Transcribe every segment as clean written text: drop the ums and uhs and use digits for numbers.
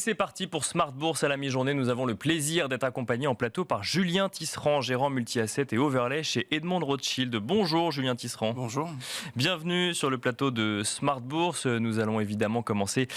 c'est parti pour Smart Bourse à la mi-journée. Nous avons le plaisir d'être accompagnés en plateau par Julien Tisserand, gérant multi-asset et overlay chez Edmond Rothschild. Bonjour Julien Tisserand. Bonjour. Bienvenue sur le plateau de Smart Bourse. Nous allons évidemment commencer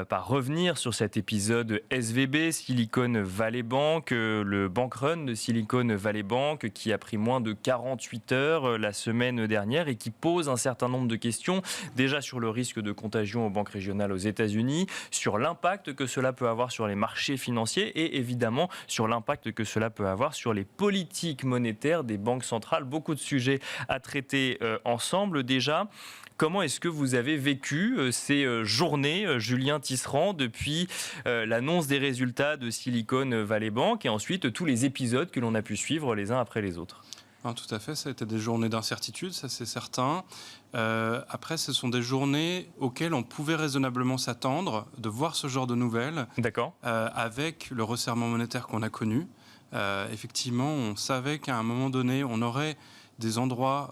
par revenir sur cet épisode SVB, Silicon Valley Bank, le bank run de Silicon Valley Bank qui a pris moins de 48 heures la semaine dernière et qui pose un certain nombre de questions. Déjà sur le risque de contagion aux banques régionales aux États-Unis, sur l'impact que cela peut avoir sur les marchés financiers et évidemment sur l'impact que cela peut avoir sur les politiques monétaires des banques centrales. Beaucoup de sujets à traiter ensemble. Déjà, comment est-ce que vous avez vécu ces journées, Julien Tisserand, depuis l'annonce des résultats de Silicon Valley Bank et ensuite tous les épisodes que l'on a pu suivre les uns après les autres? Non, tout à fait, ça a été des journées d'incertitude, ça c'est certain. Après, ce sont des journées auxquelles on pouvait raisonnablement s'attendre de voir ce genre de nouvelles. D'accord. Avec le resserrement monétaire qu'on a connu. Effectivement, on savait qu'à un moment donné, on aurait des endroits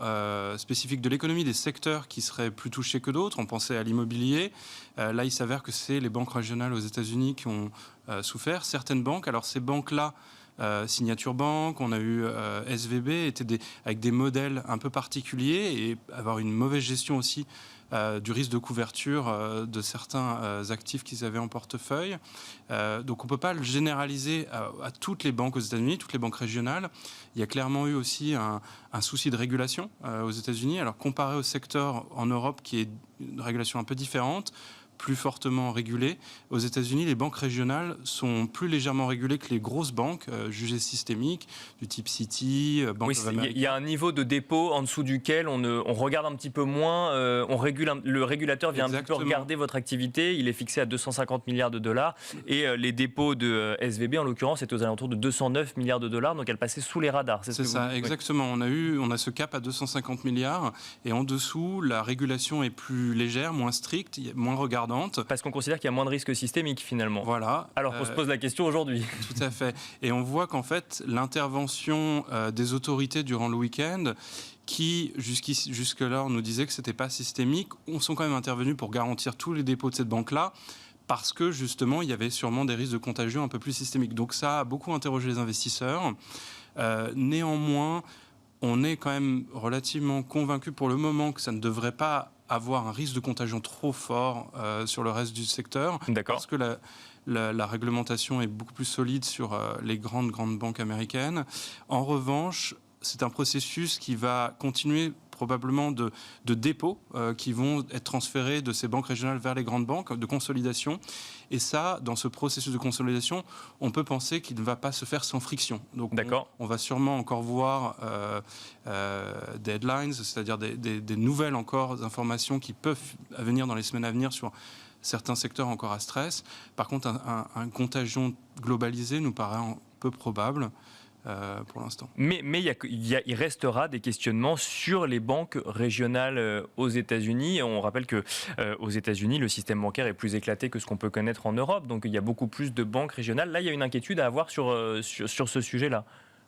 spécifiques de l'économie, des secteurs qui seraient plus touchés que d'autres. On pensait à l'immobilier. Là, il s'avère que c'est les banques régionales aux États-Unis qui ont souffert. Certaines banques, alors ces banques-là, Signature Bank, on a eu SVB, étaient avec des modèles un peu particuliers et avoir une mauvaise gestion aussi du risque de couverture de certains actifs qu'ils avaient en portefeuille. Donc on ne peut pas le généraliser à toutes les banques aux États-Unis, toutes les banques régionales. Il y a clairement eu aussi un souci de régulation aux États-Unis. Alors comparé au secteur en Europe qui est une régulation un peu différente, plus fortement régulées. Aux États-Unis, les banques régionales sont plus légèrement régulées que les grosses banques jugées systémiques, du type Citi, Bank of America. Il y a un niveau de dépôt en dessous duquel on regarde un petit peu moins, le régulateur vient Exactement. un petit peu regarder votre activité, il est fixé à 250 milliards de dollars et les dépôts de SVB, en l'occurrence, étaient aux alentours de 209 milliards de dollars, donc elle passait sous les radars. C'est ça, exactement. On a ce cap à 250 milliards et en dessous, la régulation est plus légère, moins stricte, moins regardante. Parce qu'on considère qu'il y a moins de risques systémiques finalement. Voilà. Alors qu'on se pose la question aujourd'hui. Tout à fait. Et on voit qu'en fait, l'intervention des autorités durant le week-end, qui jusque-là on nous disait que ce n'était pas systémique, sont quand même intervenus pour garantir tous les dépôts de cette banque-là, parce que justement, il y avait sûrement des risques de contagion un peu plus systémiques. Donc ça a beaucoup interrogé les investisseurs. Néanmoins, on est quand même relativement convaincu pour le moment que ça ne devrait pas avoir un risque de contagion trop fort sur le reste du secteur. D'accord. Parce que la réglementation est beaucoup plus solide sur les grandes banques américaines. En revanche, c'est un processus qui va continuer probablement de dépôts qui vont être transférés de ces banques régionales vers les grandes banques, de consolidation. Et ça, dans ce processus de consolidation, on peut penser qu'il ne va pas se faire sans friction. Donc on va sûrement encore voir des headlines, c'est-à-dire des nouvelles encore informations qui peuvent venir dans les semaines à venir sur certains secteurs encore à stress. Par contre, un contagion globalisé nous paraît peu probable. Pour l'instant. Mais il restera des questionnements sur les banques régionales aux États-Unis. On rappelle que aux États-Unis, le système bancaire est plus éclaté que ce qu'on peut connaître en Europe. Donc il y a beaucoup plus de banques régionales. Là, il y a une inquiétude à avoir sur ce sujet-là.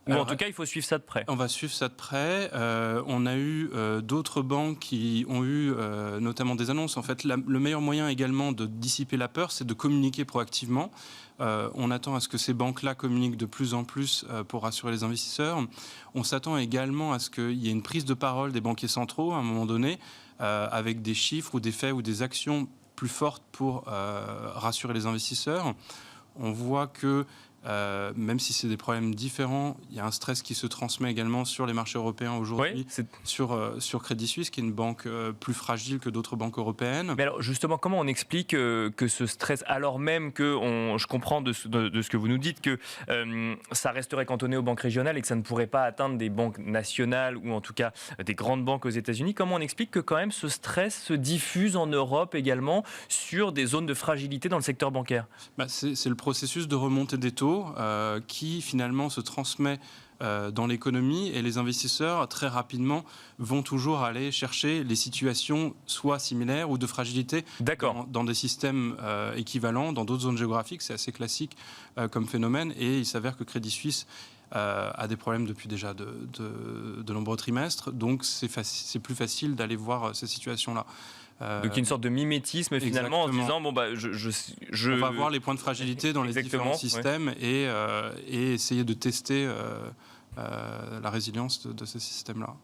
Ou en tout cas, il faut suivre ça de près. On va suivre ça de près. On a eu d'autres banques qui ont eu notamment des annonces. En fait, le meilleur moyen également de dissiper la peur, c'est de communiquer proactivement. On attend à ce que ces banques-là communiquent de plus en plus pour rassurer les investisseurs. On s'attend également à ce qu'il y ait une prise de parole des banquiers centraux à un moment donné, avec des chiffres ou des faits ou des actions plus fortes pour rassurer les investisseurs. On voit que même si c'est des problèmes différents, il y a un stress qui se transmet également sur les marchés européens aujourd'hui, sur Crédit Suisse, qui est une banque plus fragile que d'autres banques européennes. Mais alors justement, comment on explique que ce stress, alors même que je comprends de ce que vous nous dites, que ça resterait cantonné aux banques régionales et que ça ne pourrait pas atteindre des banques nationales ou en tout cas des grandes banques aux États-Unis, comment on explique que quand même ce stress se diffuse en Europe également sur des zones de fragilité dans le secteur bancaire? C'est le processus de remontée des taux qui finalement se transmet dans l'économie et les investisseurs très rapidement vont toujours aller chercher les situations soit similaires ou de fragilité dans des systèmes équivalents, dans d'autres zones géographiques. C'est assez classique comme phénomène et il s'avère que Crédit Suisse a des problèmes depuis déjà de nombreux trimestres. Donc, c'est plus facile d'aller voir ces situations-là. Donc une sorte de mimétisme finalement, exactement. En se disant bon bah on va voir les points de fragilité dans les différents systèmes et essayer de tester la résilience de ces systèmes-là.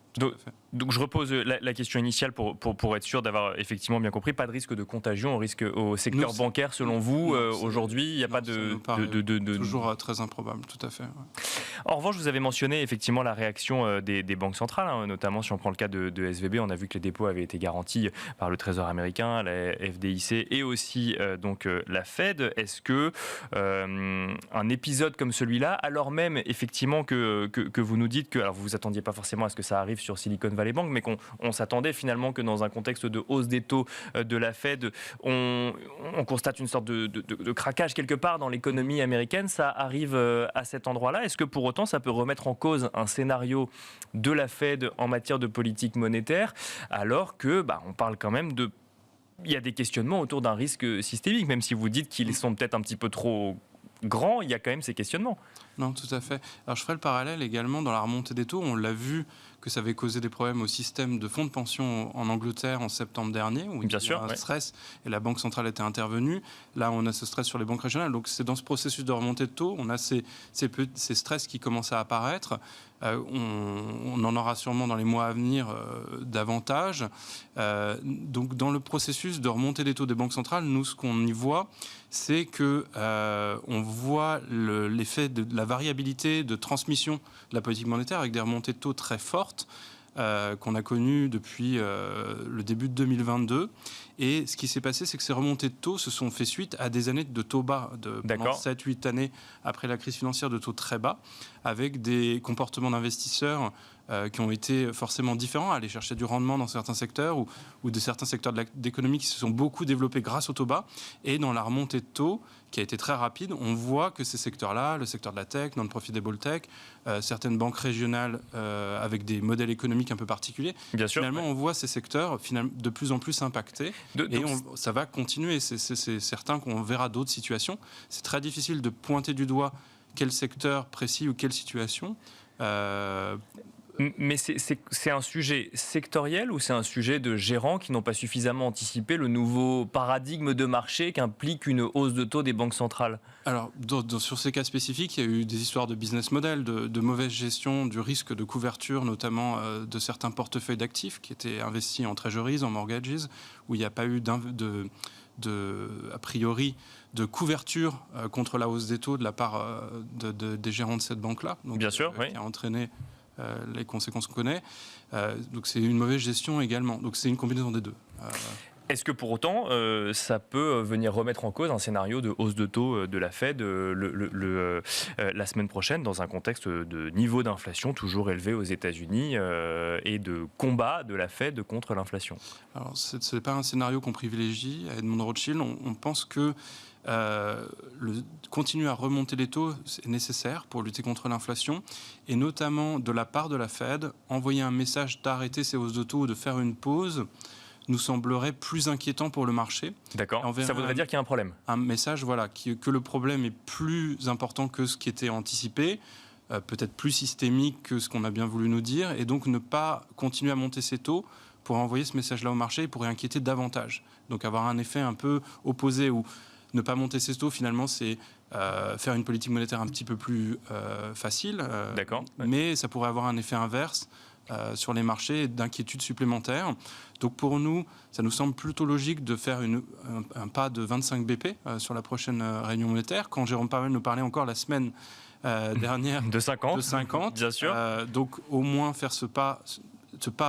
Donc je repose la question initiale pour être sûr d'avoir effectivement bien compris. Pas de risque de contagion au secteur bancaire selon vous aujourd'hui. Il n'y a pas de toujours très improbable, tout à fait. Ouais. En revanche, vous avez mentionné effectivement la réaction des banques centrales, notamment si on prend le cas de SVB, on a vu que les dépôts avaient été garantis par le Trésor américain, la FDIC et aussi donc la Fed. Est-ce que un épisode comme celui-là, alors même effectivement que vous nous dites que, alors vous vous attendiez pas forcément à ce que ça arrive sur Silicon Valley Bank, mais qu'on s'attendait finalement que dans un contexte de hausse des taux de la Fed, on constate une sorte de craquage quelque part dans l'économie américaine. Ça arrive à cet endroit-là. Est-ce que pour autant ça peut remettre en cause un scénario de la Fed en matière de politique monétaire, alors que on parle quand même il y a des questionnements autour d'un risque systémique, même si vous dites qu'ils sont peut-être un petit peu trop grands, il y a quand même ces questionnements. Non, tout à fait. Alors je ferai le parallèle également dans la remontée des taux. On l'a vu que ça avait causé des problèmes au système de fonds de pension en Angleterre en septembre dernier, où il y a eu un stress et la Banque centrale était intervenue. Là, on a ce stress sur les banques régionales. Donc c'est dans ce processus de remontée de taux, on a ces stress qui commencent à apparaître. On en aura sûrement dans les mois à venir davantage. Donc dans le processus de remontée des taux des banques centrales, nous, ce qu'on y voit, c'est que on voit l'effet de la variabilité de transmission de la politique monétaire avec des remontées de taux très fortes qu'on a connues depuis le début de 2022. Et ce qui s'est passé, c'est que ces remontées de taux se sont fait suite à des années de taux bas, pendant 7-8 années après la crise financière, de taux très bas, avec des comportements d'investisseurs qui ont été forcément différents, aller chercher du rendement dans certains secteurs ou de certains secteurs d'économie qui se sont beaucoup développés grâce au taux bas. Et dans la remontée de taux, qui a été très rapide, on voit que ces secteurs-là, le secteur de la tech, non-profitable tech, certaines banques régionales avec des modèles économiques un peu particuliers, finalement, on voit ces secteurs de plus en plus impactés. Ça va continuer. C'est certain qu'on verra d'autres situations. C'est très difficile de pointer du doigt quel secteur précis ou quelle situation. Mais c'est un sujet sectoriel ou c'est un sujet de gérants qui n'ont pas suffisamment anticipé le nouveau paradigme de marché qu'implique une hausse de taux des banques centrales? Alors, sur ces cas spécifiques, il y a eu des histoires de business model, de mauvaise gestion du risque de couverture, notamment de certains portefeuilles d'actifs qui étaient investis en treasuries, en mortgages, où il n'y a pas eu a priori de couverture contre la hausse des taux de la part des gérants de cette banque-là. Donc, bien sûr, qui a entraîné les conséquences qu'on connaît. Donc c'est une mauvaise gestion également. Donc c'est une combinaison des deux. Est-ce que pour autant, ça peut venir remettre en cause un scénario de hausse de taux de la Fed la semaine prochaine dans un contexte de niveau d'inflation toujours élevé aux États-Unis et de combat de la Fed contre l'inflation? Alors ce n'est pas un scénario qu'on privilégie à Edmond Rothschild. On pense que continuer à remonter les taux est nécessaire pour lutter contre l'inflation et notamment de la part de la Fed, envoyer un message d'arrêter ces hausses de taux ou de faire une pause nous semblerait plus inquiétant pour le marché. D'accord, ça voudrait dire qu'il y a un problème. Un message que le problème est plus important que ce qui était anticipé, peut-être plus systémique que ce qu'on a bien voulu nous dire, et donc ne pas continuer à monter ces taux pour envoyer ce message-là au marché et pourrait inquiéter davantage. Donc avoir un effet un peu opposé où ne pas monter ces taux, finalement, c'est faire une politique monétaire un petit peu plus facile. D'accord. Mais ça pourrait avoir un effet inverse sur les marchés d'inquiétude supplémentaire. Donc pour nous, ça nous semble plutôt logique de faire un pas de 25 BP sur la prochaine réunion monétaire. Quand Jérôme Powell nous parlait encore la semaine dernière de 50, bien sûr. Donc au moins faire ce pas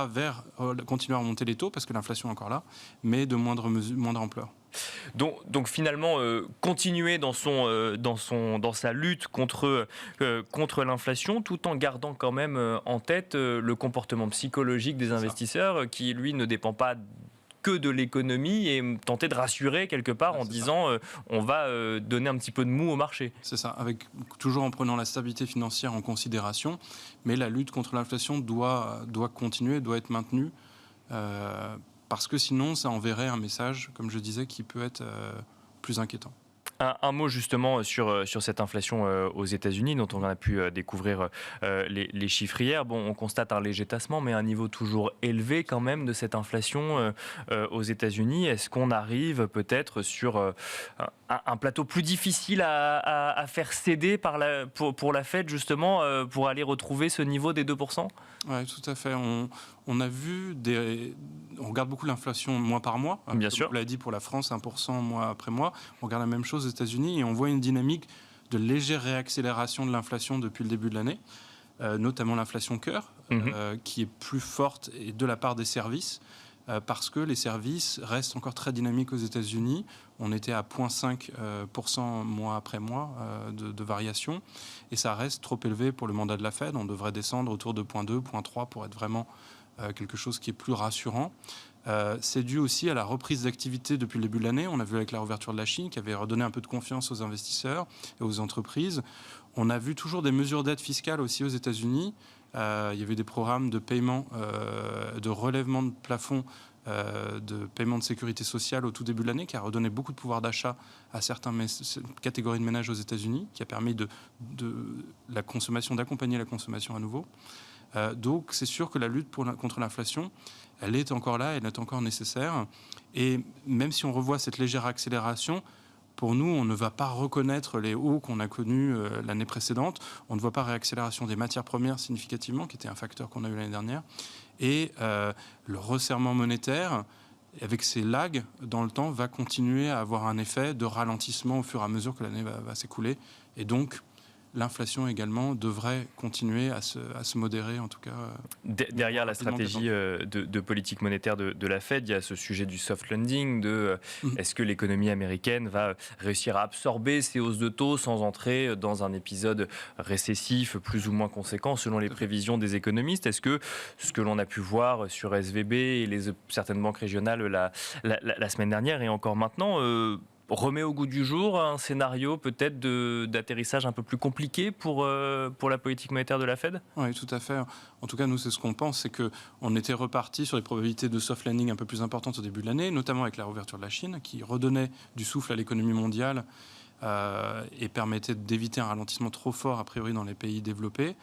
vers continuer à remonter les taux parce que l'inflation est encore là, mais de moindre ampleur. Donc finalement, continuer dans sa lutte contre l'inflation, tout en gardant quand même en tête le comportement psychologique des investisseurs, qui lui ne dépend pas que de l'économie, et tenter de rassurer quelque part en disant on va donner un petit peu de mou au marché. C'est ça, toujours en prenant la stabilité financière en considération, mais la lutte contre l'inflation doit continuer, doit être maintenue. Parce que sinon, ça enverrait un message, comme je disais, qui peut être plus inquiétant. Un mot justement sur cette inflation aux États-Unis, dont on a pu découvrir les chiffres hier. Bon, on constate un léger tassement, mais un niveau toujours élevé quand même de cette inflation aux États-Unis. Est-ce qu'on arrive peut-être sur un plateau plus difficile à faire céder pour la Fed, justement, pour aller retrouver ce niveau des 2%? Oui, tout à fait. On a vu on regarde beaucoup l'inflation mois par mois. Bien sûr. Vous l'avez dit, pour la France, 1% mois après mois. On regarde la même chose aux États-Unis et on voit une dynamique de légère réaccélération de l'inflation depuis le début de l'année, notamment l'inflation cœur, qui est plus forte et de la part des services. Parce que les services restent encore très dynamiques aux États-Unis. On était à 0,5% mois après mois de variation. Et ça reste trop élevé pour le mandat de la Fed. On devrait descendre autour de 0,2, 0,3 pour être vraiment quelque chose qui est plus rassurant. C'est dû aussi à la reprise d'activité depuis le début de l'année. On a vu avec la réouverture de la Chine qui avait redonné un peu de confiance aux investisseurs et aux entreprises. On a vu toujours des mesures d'aide fiscale aussi aux États-Unis. Il y avait des programmes de paiement, de relèvement de plafond, de paiement de sécurité sociale au tout début de l'année, qui a redonné beaucoup de pouvoir d'achat à certaines catégories de ménages aux États-Unis, qui a permis d'accompagner la consommation à nouveau. Donc c'est sûr que la lutte contre l'inflation, elle est encore là, elle est encore nécessaire. Et même si on revoit cette légère accélération, pour nous, on ne va pas reconnaître les hauts qu'on a connus l'année précédente. On ne voit pas réaccélération des matières premières significativement, qui était un facteur qu'on a eu l'année dernière. Et le resserrement monétaire, avec ses lags dans le temps, va continuer à avoir un effet de ralentissement au fur et à mesure que l'année va s'écouler. Et donc, l'inflation également devrait continuer à se modérer, en tout cas. Derrière la stratégie de politique monétaire de la Fed, il y a ce sujet du soft landing, est-ce que l'économie américaine va réussir à absorber ces hausses de taux sans entrer dans un épisode récessif plus ou moins conséquent selon les prévisions des économistes? Est-ce que ce que l'on a pu voir sur SVB et certaines banques régionales la semaine dernière et encore maintenant remet au goût du jour un scénario peut-être d'atterrissage un peu plus compliqué pour la politique monétaire de la Fed? Oui, tout à fait. En tout cas, nous, c'est ce qu'on pense, c'est qu'on était reparti sur des probabilités de soft landing un peu plus importantes au début de l'année, notamment avec la réouverture de la Chine, qui redonnait du souffle à l'économie mondiale et permettait d'éviter un ralentissement trop fort, a priori, dans les pays développés.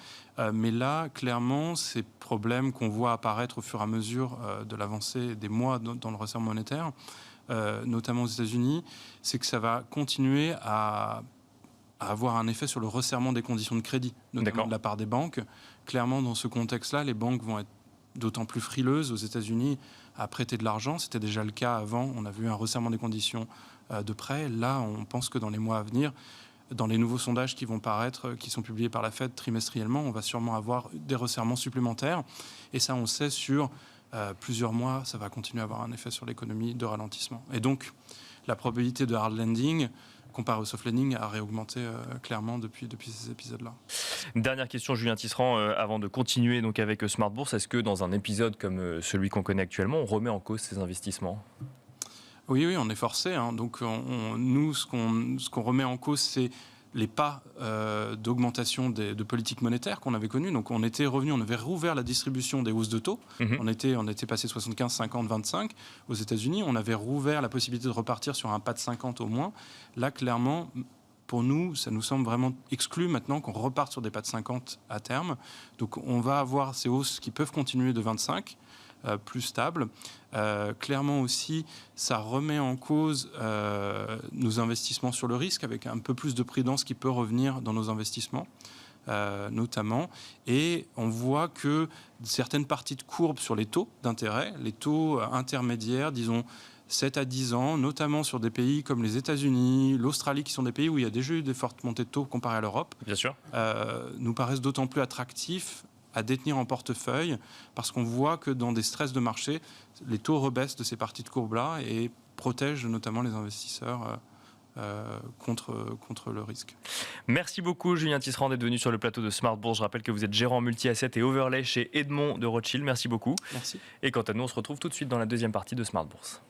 Mais là, clairement, ces problèmes qu'on voit apparaître au fur et à mesure de l'avancée des mois dans le resserrement monétaire, notamment aux États-Unis, c'est que ça va continuer à avoir un effet sur le resserrement des conditions de crédit, notamment de la part des banques. Clairement, dans ce contexte-là, les banques vont être d'autant plus frileuses aux États-Unis à prêter de l'argent. C'était déjà le cas avant. On a vu un resserrement des conditions de prêt. Là, on pense que dans les mois à venir, dans les nouveaux sondages qui vont paraître, qui sont publiés par la Fed trimestriellement, on va sûrement avoir des resserrements supplémentaires. Et ça, on le sait sur plusieurs mois, ça va continuer à avoir un effet sur l'économie de ralentissement. Et donc, la probabilité de hard landing, comparée au soft landing, a réaugmenté clairement depuis ces épisodes-là. Dernière question, Julien Tisserand, avant de continuer donc avec Smart Bourse, est-ce que dans un épisode comme celui qu'on connaît actuellement, on remet en cause ces investissements? Oui, on est forcé. Hein. Donc, nous, ce qu'on remet en cause, c'est les pas d'augmentation de politique monétaire qu'on avait connus. Donc on était revenu, on avait rouvert la distribution des hausses de taux. On était passé 75, 50, 25 aux États-Unis. On avait rouvert la possibilité de repartir sur un pas de 50 au moins. Là, clairement, pour nous, ça nous semble vraiment exclu maintenant qu'on reparte sur des pas de 50 à terme. Donc on va avoir ces hausses qui peuvent continuer de 25, plus stables. Clairement aussi, ça remet en cause nos investissements sur le risque, avec un peu plus de prudence qui peut revenir dans nos investissements, notamment. Et on voit que certaines parties de courbe sur les taux d'intérêt, les taux intermédiaires, disons 7 à 10 ans, notamment sur des pays comme les États-Unis, l'Australie, qui sont des pays où il y a déjà eu des fortes montées de taux comparées à l'Europe, bien sûr, nous paraissent d'autant plus attractifs à détenir en portefeuille, parce qu'on voit que dans des stress de marché, les taux rebaissent de ces parties de courbe-là et protègent notamment les investisseurs contre le risque. Merci beaucoup Julien Tisserand d'être venu sur le plateau de Smart Bourse. Je rappelle que vous êtes gérant multi-asset et overlay chez Edmond de Rothschild. Merci beaucoup. Merci. Et quant à nous, on se retrouve tout de suite dans la deuxième partie de Smart Bourse.